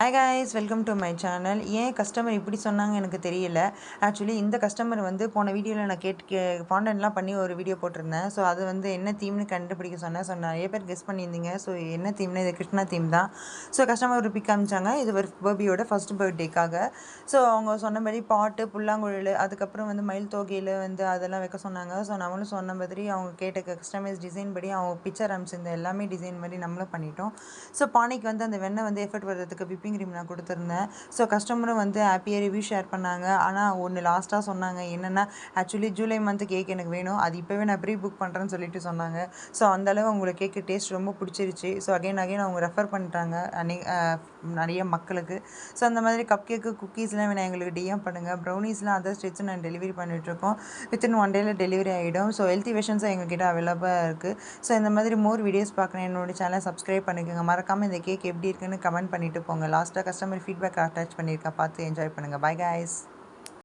Hi guys, welcome to my channel. ஏன் customer இப்படி சொன்னாங்க எனக்கு தெரியல. ஆக்சுவலி இந்த கஸ்டமர் வந்து போன வீடியோவில் நான் ஃபாண்டன்ட்லாம் பண்ணி ஒரு வீடியோ போட்டிருந்தேன். ஸோ அது வந்து என்ன தீம்னு கண்டுபிடிக்க சொன்னேன். ஸோ நிறைய பேர் கெஸ் பண்ணியிருந்தீங்க. ஸோ என்ன தீம்னா இது கிருஷ்ணா தீம் தான். ஸோ கஸ்டமர் ஒரு பிக் அமிச்சாங்க. இது ஒரு பேபியோட ஃபர்ஸ்ட் பர்த்டேக்காக. ஸோ அவங்க சொன்னபடி பாட்டு, புல்லாங்குழல், அதுக்கப்புறம் வந்து மயில் தோகையில் வந்து அதெல்லாம் வைக்க சொன்னாங்க. ஸோ நம்மளும் சொன்ன மாதிரி அவங்க கேட்ட கஸ்டமைஸ் டிசைன் படி அவங்க பிக்சர் அமிச்சிருந்த எல்லாமே டிசைன் மாதிரி நம்மளும் பண்ணிட்டோம். ஸோ பானைக்கு வந்து அந்த வெண்ணெய் வந்து எஃபர்ட் வர்றதுக்கு விப்பிங் க்ரீம் நான் கொடுத்துருந்தேன். ஸோ கஸ்டமரும் வந்து ஹாப்பியாக ரிவ்யூ ஷேர் பண்ணாங்க. ஆனால் ஒன்று லாஸ்ட்டாக சொன்னாங்க என்னென்னா, ஆக்சுவலி ஜூலை மந்த் கேக் எனக்கு வேணும், அது இப்போவே நான் ப்ரீ புக் பண்ணுறேன்னு சொல்லிட்டு சொன்னாங்க. ஸோ அந்தளவு அவங்களுக்கு கேக்கு டேஸ்ட் ரொம்ப பிடிச்சிருச்சு. ஸோ அகைன் அவங்க ரெஃபர் பண்ணிட்டாங்க நிறைய மக்களுக்கு. ஸோ அந்த மாதிரி கப் கேக்கு, குக்கீஸ்லாம் வேணும் எங்களுக்கு டிஎம் பண்ணுங்கள். ப்ரௌனிஸ்லாம் அதர் ஸ்டேட்ஸும் நான் டெலிவரி பண்ணிகிட்ருக்கோம். வித்தின் 1 டேயில் டெலிவரி ஆகிடும். ஸோ ஹெல்த்தி வெர்ஷன்ஸும் எங்ககிட்ட அவைலபிளாக இருக்குது. ஸோ இந்த மாதிரி மோர் வீடியோஸ் பார்க்குறேன் என்னோட சேனலை சப்ஸ்கிரைப் பண்ணிக்கோங்க. மறக்காமல் இந்த கேக் எப்படி இருக்குன்னு கமெண்ட் பண்ணிவிட்டு போங்க. லாஸ்ட்டாக கஸ்டமர் ஃபீட்பேக் அட்டாச் பண்ணியிருக்கேன், பார்த்து என்ஜாய் பண்ணுங்கள். Bye guys.